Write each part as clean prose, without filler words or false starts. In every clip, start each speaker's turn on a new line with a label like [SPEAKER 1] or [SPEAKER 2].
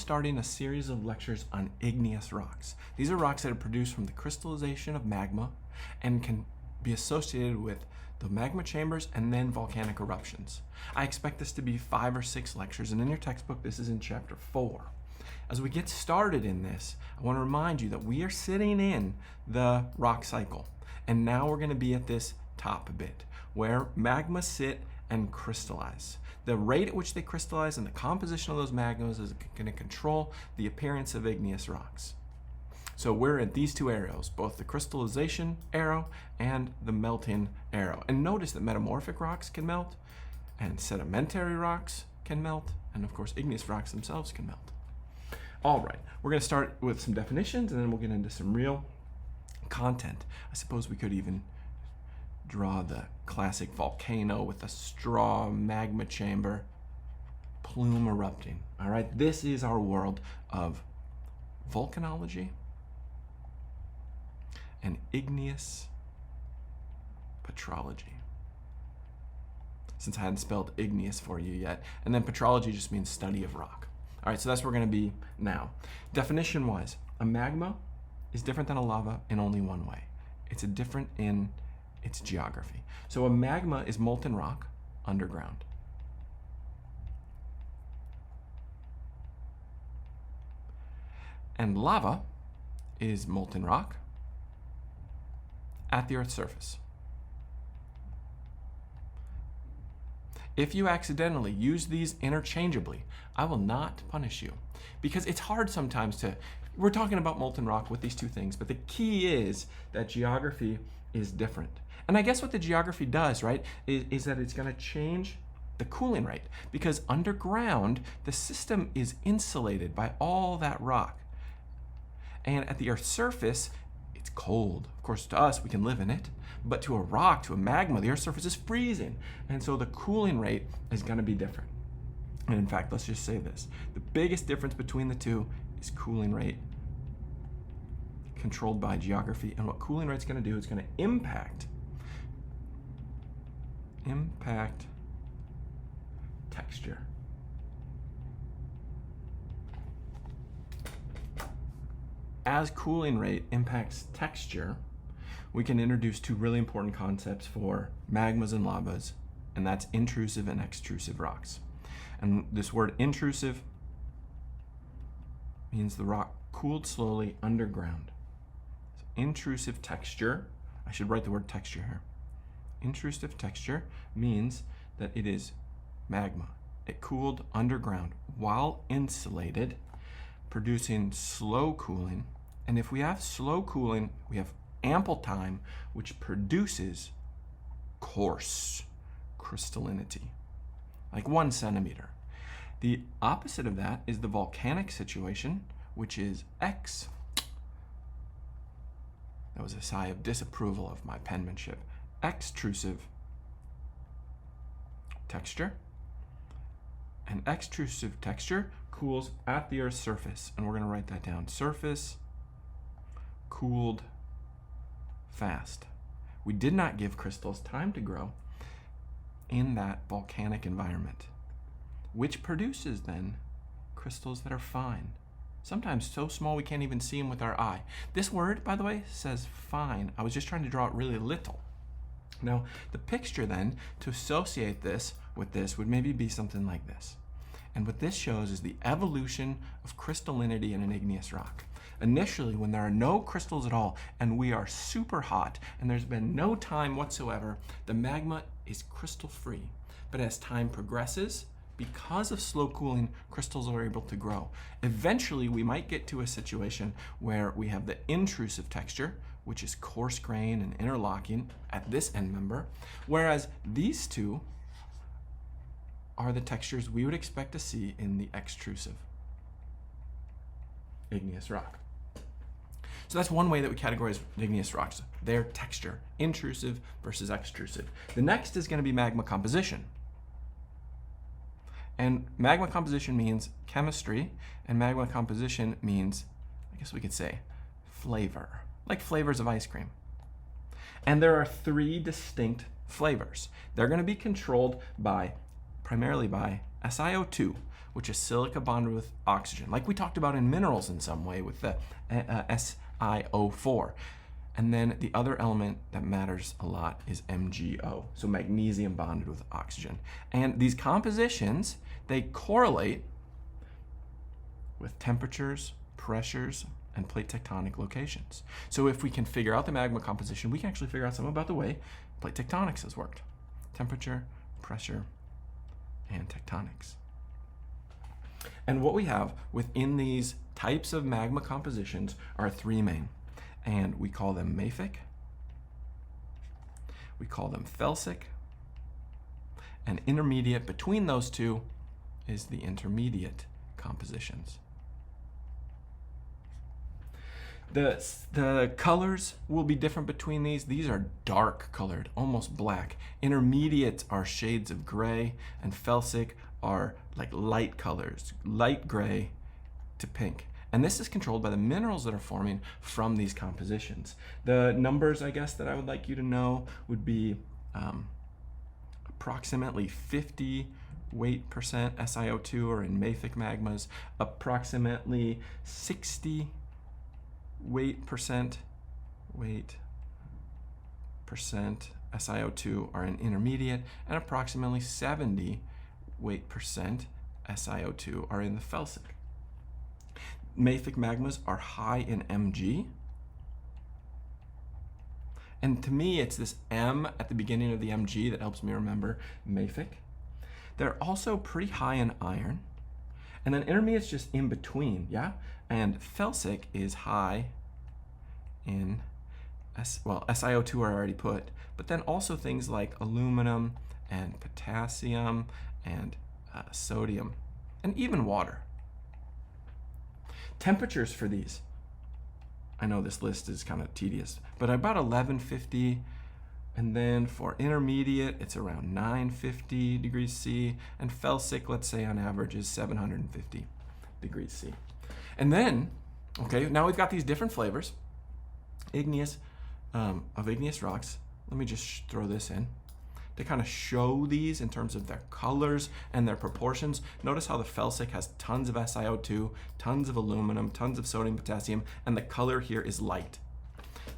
[SPEAKER 1] starting a series of lectures on igneous rocks. These are rocks that are produced from the crystallization of magma and can be associated with the magma chambers and then volcanic eruptions. I expect this to be 5 or 6 lectures, and in your textbook, this is in chapter 4. As we get started in this, I want to remind you that we are sitting in the rock cycle, and now we're going to be at this top bit where magmas sit and crystallize. The rate at which they crystallize and the composition of those magmas is going to control the appearance of igneous rocks. So we're at these two arrows, both the crystallization arrow and the melting arrow. And notice that metamorphic rocks can melt, and sedimentary rocks can melt, and of course igneous rocks themselves can melt. All right, we're going to start with some definitions, and then we'll get into some real content. I suppose we could even draw the classic volcano with a straw magma chamber, plume erupting. All right, this is our world of volcanology and igneous petrology. Since I hadn't spelled igneous for you yet. And then petrology just means study of rock. All right, so that's where we're going to be now. Definition-wise, a magma is different than a lava in only one way. It's different in its geography. So a magma is molten rock underground. And lava is molten rock at the Earth's surface. If you accidentally use these interchangeably, I will not punish you, because it's hard sometimes we're talking about molten rock with these two things, but the key is that geography is different. And I guess what the geography does, right, is that it's going to change the cooling rate, because underground, the system is insulated by all that rock. And at the Earth's surface, it's cold. Of course, to us, we can live in it. But to a rock, to a magma, the Earth's surface is freezing. And so the cooling rate is going to be different. And in fact, let's just say this. The biggest difference between the two is cooling rate controlled by geography. And what cooling rate's going to do is going to impact texture. As cooling rate impacts texture, we can introduce two really important concepts for magmas and lavas, and that's intrusive and extrusive rocks. And this word intrusive means the rock cooled slowly underground. So intrusive texture, I should write the word texture here. Intrusive texture means that it is magma. It cooled underground while insulated, producing slow cooling. And if we have slow cooling, we have ample time, which produces coarse crystallinity, like 1 centimeter. The opposite of that is the volcanic situation, which is X. That was a sigh of disapproval of my penmanship. Extrusive texture. And extrusive texture cools at the Earth's surface. And we're going to write that down. Surface cooled fast. We did not give crystals time to grow in that volcanic environment, which produces then crystals that are fine. Sometimes so small we can't even see them with our eye. This word, by the way, says fine. I was just trying to draw it really little. Now, the picture then, to associate this with this, would maybe be something like this. And what this shows is the evolution of crystallinity in an igneous rock. Initially, when there are no crystals at all, and we are super hot, and there's been no time whatsoever, the magma is crystal free. But as time progresses, because of slow cooling, crystals are able to grow. Eventually, we might get to a situation where we have the intrusive texture, which is coarse grain and interlocking at this end member, whereas these two are the textures we would expect to see in the extrusive igneous rock. So that's one way that we categorize igneous rocks, their texture, intrusive versus extrusive. The next is going to be magma composition. And magma composition means chemistry, and magma composition means, I guess we could say, flavor, like flavors of ice cream. And there are 3 distinct flavors. They're going to be controlled primarily by SiO2, which is silica bonded with oxygen, like we talked about in minerals in some way with the SiO4. And then the other element that matters a lot is MgO, so magnesium bonded with oxygen. And these compositions, they correlate with temperatures, pressures, and plate tectonic locations. So if we can figure out the magma composition, we can actually figure out something about the way plate tectonics has worked. Temperature, pressure, and tectonics. And what we have within these types of magma compositions are three main. And we call them mafic, we call them felsic, and intermediate between those two is the intermediate compositions. The colors will be different between these. These are dark colored, almost black. Intermediate are shades of gray, and felsic are like light colors, light gray to pink. And this is controlled by the minerals that are forming from these compositions. The numbers, I guess, that I would like you to know would be approximately 50 weight percent SiO2 or in mafic magmas, approximately 60 weight percent SiO2 are in intermediate, and approximately 70 weight percent SiO2 are in the felsic. Mafic magmas are high in Mg. And to me, it's this M at the beginning of the Mg that helps me remember mafic. They're also pretty high in iron. And then intermediate's just in between, yeah? And felsic is high in, SiO2 are already put, but then also things like aluminum and potassium and sodium, and even water. Temperatures for these, I know this list is kind of tedious, but about 1150, and then for intermediate, it's around 950 degrees C, and felsic, let's say on average, is 750 degrees C. And then, okay, now we've got these different flavors, igneous, of igneous rocks. Let me just throw this in to kind of show these in terms of their colors and their proportions. Notice how the felsic has tons of SiO2, tons of aluminum, tons of sodium, potassium, and the color here is light.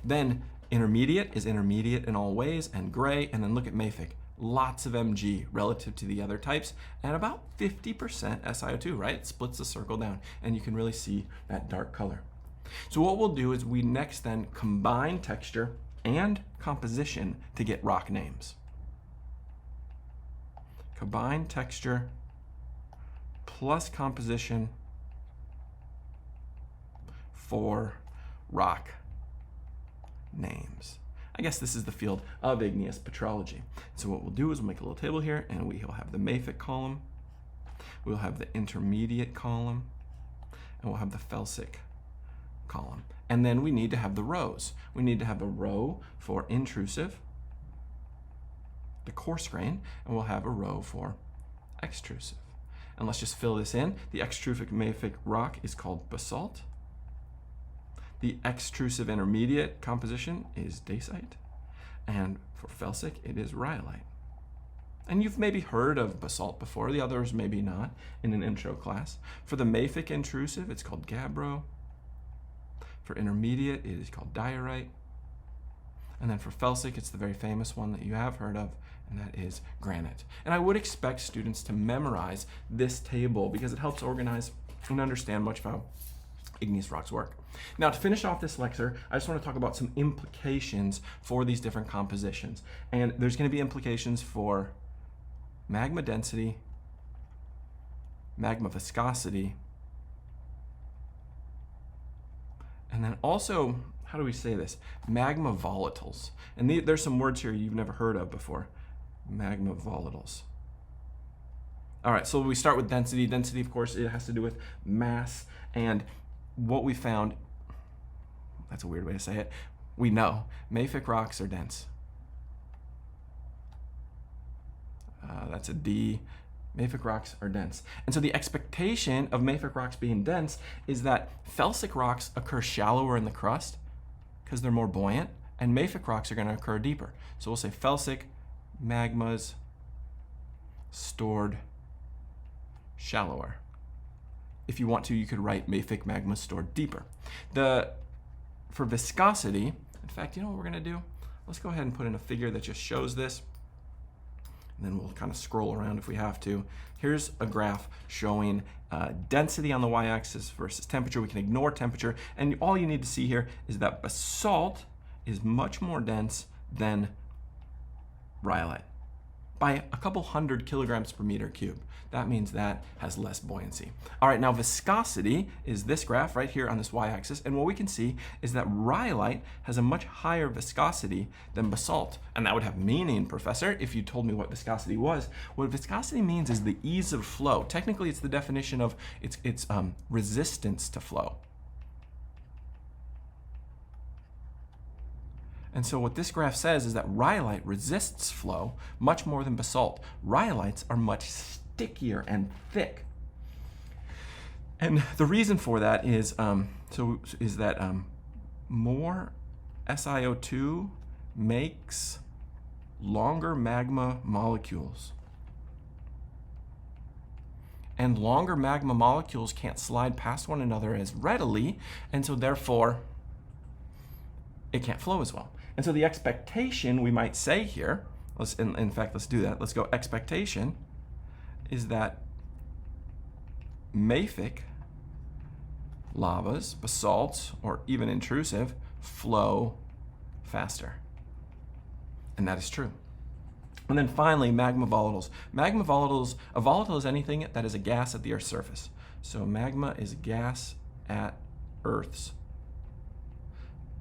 [SPEAKER 1] Then intermediate is intermediate in all ways and gray, and then look at mafic. Lots of Mg relative to the other types, and about 50% SiO2, right? It splits the circle down, and you can really see that dark color. So what we'll do is we next then combine texture and composition to get rock names. Combine texture plus composition for rock names. I guess this is the field of igneous petrology. So what we'll do is we'll make a little table here, and we'll have the mafic column, we'll have the intermediate column, and we'll have the felsic column. And then we need to have the rows. We need to have a row for intrusive, the coarse grain, and we'll have a row for extrusive. And let's just fill this in. The extrusive mafic rock is called basalt. The extrusive intermediate composition is dacite. And for felsic, it is rhyolite. And you've maybe heard of basalt before, the others maybe not, in an intro class. For the mafic intrusive, it's called gabbro. For intermediate, it is called diorite. And then for felsic, it's the very famous one that you have heard of, and that is granite. And I would expect students to memorize this table because it helps organize and understand much of how igneous rocks work. Now, to finish off this lecture, I just want to talk about some implications for these different compositions. And there's going to be implications for magma density, magma viscosity, and then also, how do we say this? Magma volatiles. And there's some words here you've never heard of before. Magma volatiles. All right, so we start with density. Density, of course, it has to do with mass. And what we found, that's a weird way to say it, we know mafic rocks are dense. That's a D. Mafic rocks are dense. And so the expectation of mafic rocks being dense is that felsic rocks occur shallower in the crust because they're more buoyant, and mafic rocks are going to occur deeper. So we'll say felsic magmas stored shallower. if you want to, you could write mafic magma stored deeper. For viscosity, in fact, you know what we're going to do? Let's go ahead and put in a figure that just shows this. And then we'll kind of scroll around if we have to. Here's a graph showing density on the y-axis versus temperature. We can ignore temperature. And all you need to see here is that basalt is much more dense than rhyolite by a couple hundred kilograms per meter cubed. That means that has less buoyancy. All right, now viscosity is this graph right here on this y-axis, and what we can see is that rhyolite has a much higher viscosity than basalt. And that would have meaning, Professor, if you told me what viscosity was. What viscosity means is the ease of flow. Technically, it's the definition of its resistance to flow. And so what this graph says is that rhyolite resists flow much more than basalt. Rhyolites are much stickier and thick. And the reason for that is, more SiO2 makes longer magma molecules. And longer magma molecules can't slide past one another as readily, and so therefore it can't flow as well. And so the expectation we might say here, in fact, let's do that. Let's go expectation is that mafic lavas, basalts, or even intrusive flow faster. And that is true. And then finally, magma volatiles. Magma volatiles, a volatile is anything that is a gas at the Earth's surface. So magma is gas at Earth's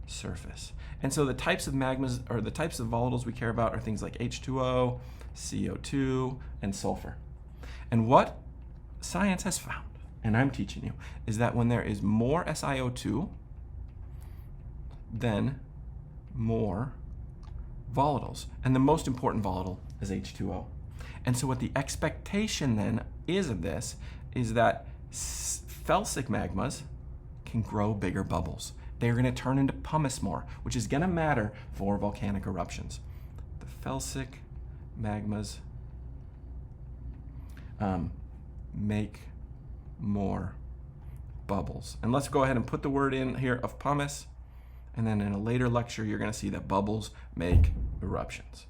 [SPEAKER 1] surface. And so the types of magmas, or the types of volatiles we care about, are things like H2O, CO2, and sulfur. And what science has found, and I'm teaching you, is that when there is more SiO2, then more volatiles. And the most important volatile is H2O. And so what the expectation then is of this is that felsic magmas can grow bigger bubbles. They're going to turn into pumice more, which is going to matter for volcanic eruptions. The felsic magmas make more bubbles. And let's go ahead and put the word in here of pumice, and then in a later lecture you're going to see that bubbles make eruptions.